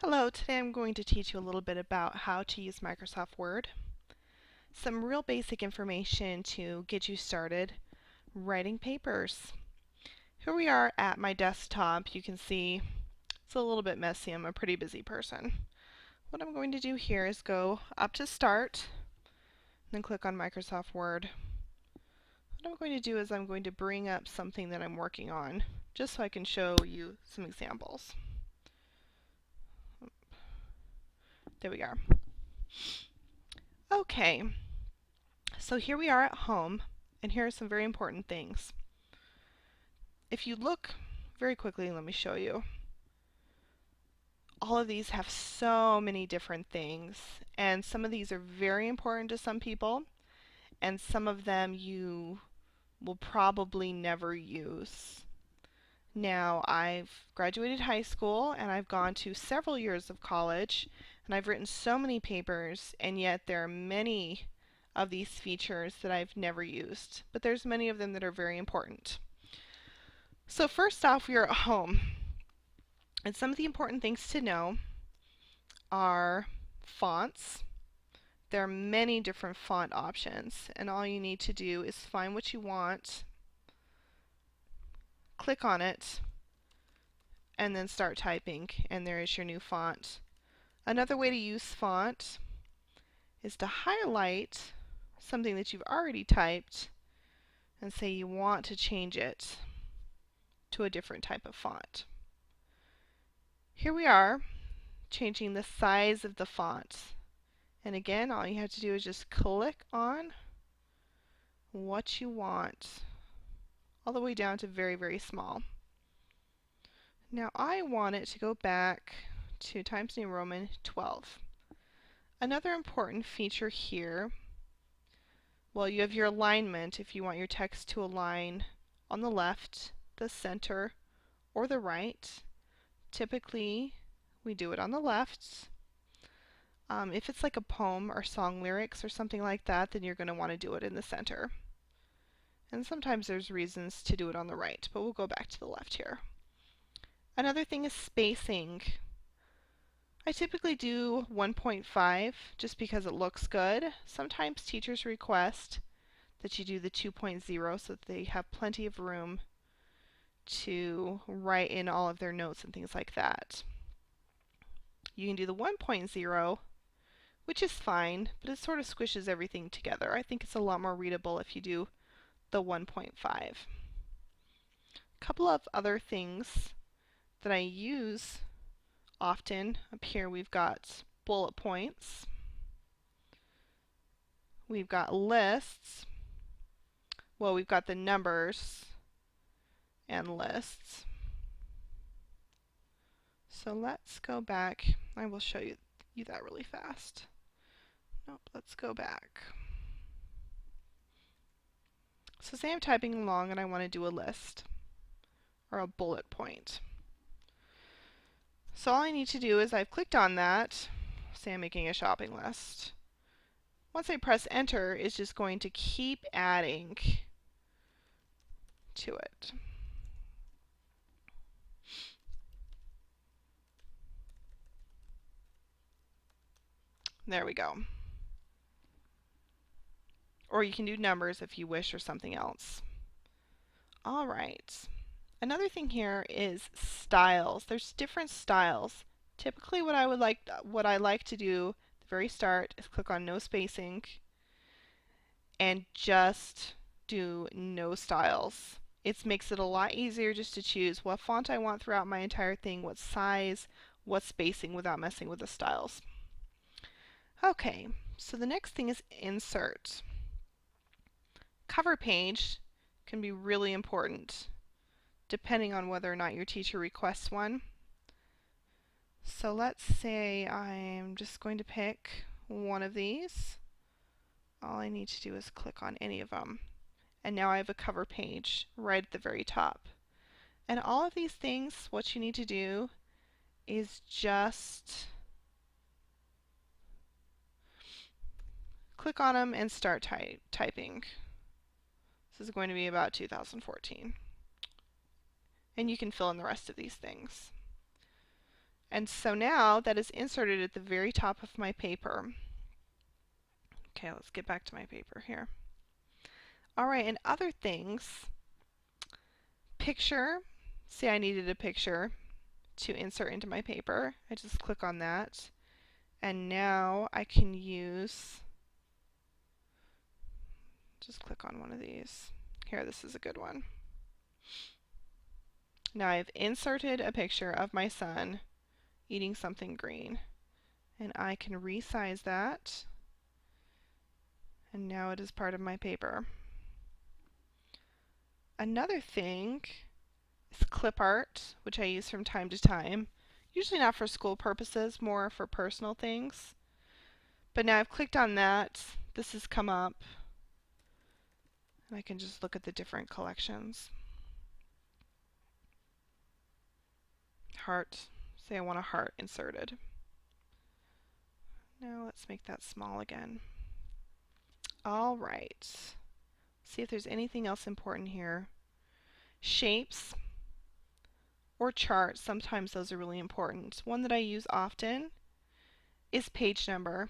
Hello, today I'm going to teach you a little bit about how to use Microsoft Word. Some real basic information to get you started writing papers. Here we are at my desktop. You can see it's a little bit messy. I'm a pretty busy person. What I'm going to do here is go up to Start, then click on Microsoft Word. What I'm going to do is I'm going to bring up something that I'm working on, just so I can show you some examples. There we are. Okay, so here we are at home, and here are some very important things. If you look very quickly, let me show you. All of these have so many different things, and some of these are very important to some people, and some of them you will probably never use. Now, I've graduated high school, and I've gone to several years of college, and I've written so many papers, and yet there are many of these features that I've never used, but there's many of them that are very important. So first off, we are at home, and some of the important things to know are fonts. There are many different font options, and all you need to do is find what you want, click on it, and then start typing, and there is your new font. Another way to use font is to highlight something that you've already typed and say you want to change it to a different type of font. Here we are, changing the size of the font. And again, all you have to do is just click on what you want, all the way down to very, very small. Now I want it to go back to Times New Roman 12. Another important feature here, well, you have your alignment if you want your text to align on the left, the center, or the right. Typically, we do it on the left. If it's like a poem or song lyrics or something like that, then you're going to want to do it in the center. And sometimes there's reasons to do it on the right, but we'll go back to the left here. Another thing is spacing. I typically do 1.5 just because it looks good. Sometimes teachers request that you do the 2.0 so that they have plenty of room to write in all of their notes and things like that. You can do the 1.0, which is fine, but it sort of squishes everything together. I think it's a lot more readable if you do the 1.5. A couple of other things that I use often. Up here we've got bullet points. We've got lists. Well, we've got the numbers and lists. So let's go back. I will show you that really fast. Nope, let's go back. So say I'm typing along and I want to do a list or a bullet point. So all I need to do is I've clicked on that. Say I'm making a shopping list. Once I press enter, it's just going to keep adding to it. There we go. Or you can do numbers if you wish, or something else. All right. Another thing here is styles. There's different styles. Typically what I like to do at the very start is click on no spacing and just do no styles. It makes it a lot easier just to choose what font I want throughout my entire thing, what size, what spacing, without messing with the styles. Okay, so the next thing is insert. Cover page can be really important depending on whether or not your teacher requests one. So let's say I'm just going to pick one of these. All I need to do is click on any of them. And now I have a cover page right at the very top. And all of these things, what you need to do is just click on them and start typing. This is going to be about 2014. And you can fill in the rest of these things. And so now that is inserted at the very top of my paper. Okay, let's get back to my paper here. Alright, and other things. Picture. See, I needed a picture to insert into my paper. I just click on that. And now I can use, just click on one of these. Here, this is a good one. Now I've inserted a picture of my son eating something green. And I can resize that. And now it is part of my paper. Another thing is clip art, which I use from time to time. Usually not for school purposes, more for personal things. But now I've clicked on that. This has come up. And I can just look at the different collections. Heart. Say I want a heart inserted. Now let's make that small again. All right. See if there's anything else important here. Shapes or charts, sometimes those are really important. One that I use often is page number.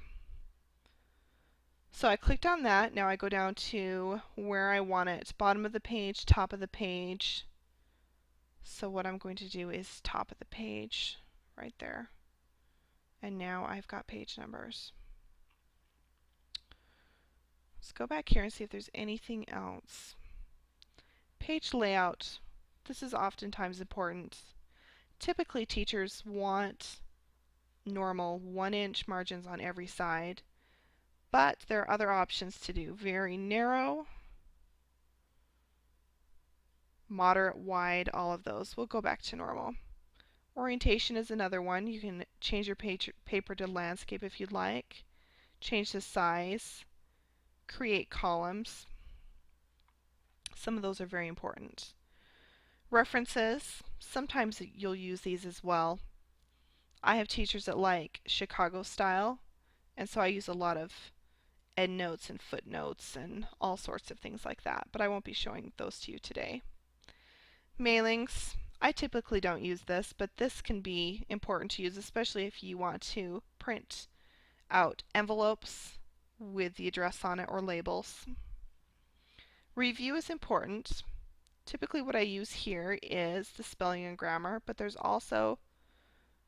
So I clicked on that. Now I go down to where I want it. Bottom of the page, top of the page. So what I'm going to do is top of the page right there. And now I've got page numbers. Let's go back here and see if there's anything else. Page layout. This is oftentimes important. Typically teachers want normal 1-inch margins on every side, but there are other options to do. Very narrow, moderate, wide, all of those. We'll go back to normal. Orientation is another one. You can change your paper to landscape if you'd like. Change the size. Create columns. Some of those are very important. References. Sometimes you'll use these as well. I have teachers that like Chicago style, and so I use a lot of endnotes and footnotes and all sorts of things like that, but I won't be showing those to you today. Mailings. I typically don't use this, but this can be important to use, especially if you want to print out envelopes with the address on it or labels. Review is important. Typically what I use here is the spelling and grammar, but there's also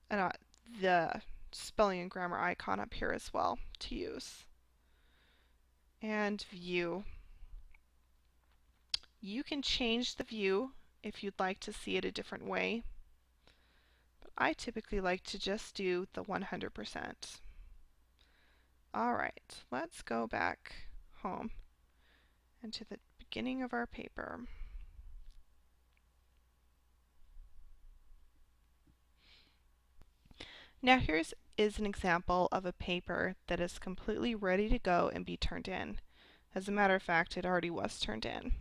the spelling and grammar icon up here as well to use. And view. You can change the view if you'd like to see it a different way, but I typically like to just do the 100%. Alright, let's go back home and to the beginning of our paper. Now here's an example of a paper that is completely ready to go and be turned in. As a matter of fact, it already was turned in.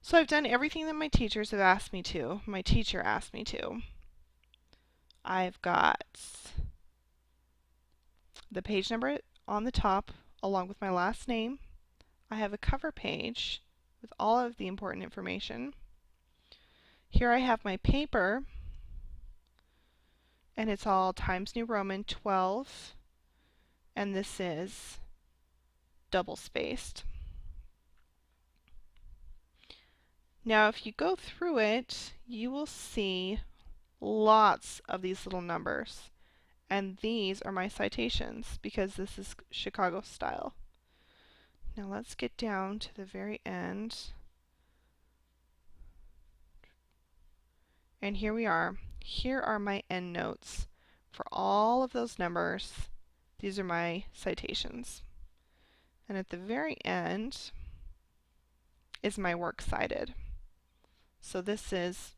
So I've done everything that my teachers have asked me to. My teacher asked me to. I've got the page number on the top along with my last name. I have a cover page with all of the important information. Here I have my paper, and it's all Times New Roman 12, and this is double spaced. Now if you go through it, you will see lots of these little numbers, and these are my citations because this is Chicago style. Now let's get down to the very end. And here we are. Here are my endnotes for all of those numbers. These are my citations. And at the very end is my works cited. So this is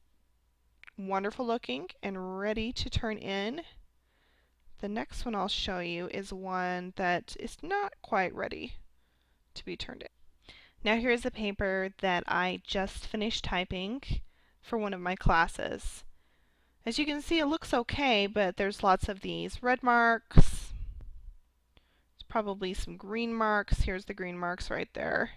wonderful looking and ready to turn in. The next one I'll show you is one that is not quite ready to be turned in. Now here's a paper that I just finished typing for one of my classes. As you can see, it looks okay, but there's lots of these red marks. There's probably some green marks. Here's the green marks right there.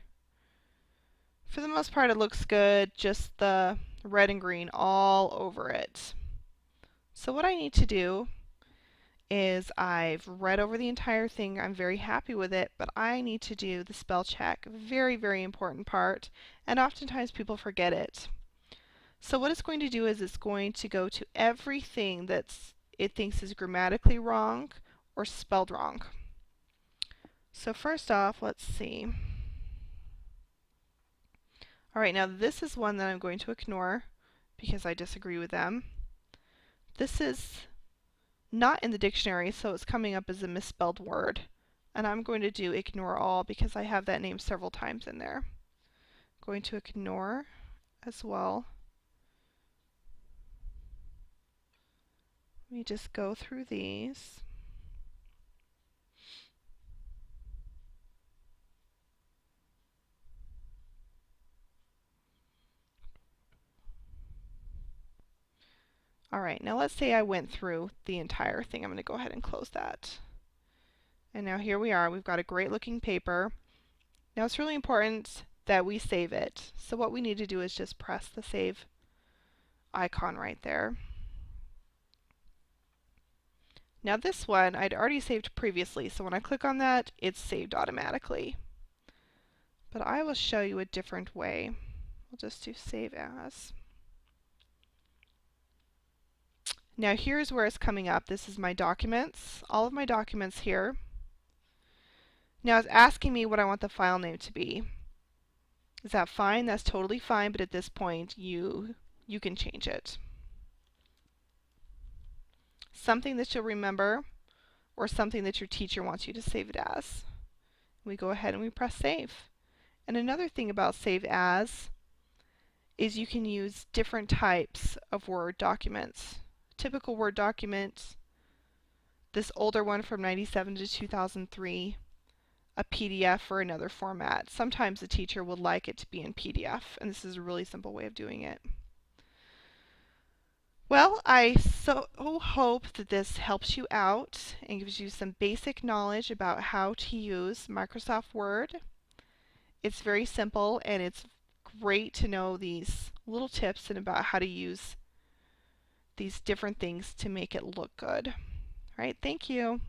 For the most part, it looks good, just the red and green all over it. So what I need to do is I've read over the entire thing. I'm very happy with it, but I need to do the spell check. Very, very important part, and oftentimes people forget it. So what it's going to do is it's going to go to everything that's it thinks is grammatically wrong or spelled wrong. So first off, let's see. All right, now this is one that I'm going to ignore because I disagree with them. This is not in the dictionary, so it's coming up as a misspelled word. And I'm going to do ignore all because I have that name several times in there. I'm going to ignore as well. Let me just go through these. All right, now let's say I went through the entire thing. I'm going to go ahead and close that. And now here we are. We've got a great looking paper. Now it's really important that we save it. So what we need to do is just press the save icon right there. Now this one I'd already saved previously, so when I click on that, it's saved automatically. But I will show you a different way. We'll just do save as. Now here's where it's coming up. This is my documents, all of my documents here. Now it's asking me what I want the file name to be. Is that fine? That's totally fine, but at this point you can change it. Something that you'll remember or something that your teacher wants you to save it as. We go ahead and we press save. And another thing about save as is you can use different types of Word documents. Typical Word document, this older one from 97 to 2003, a PDF or another format. Sometimes the teacher would like it to be in PDF, and this is a really simple way of doing it. Well, I so hope that this helps you out and gives you some basic knowledge about how to use Microsoft Word. It's very simple, and it's great to know these little tips and about how to use these different things to make it look good. All right, thank you.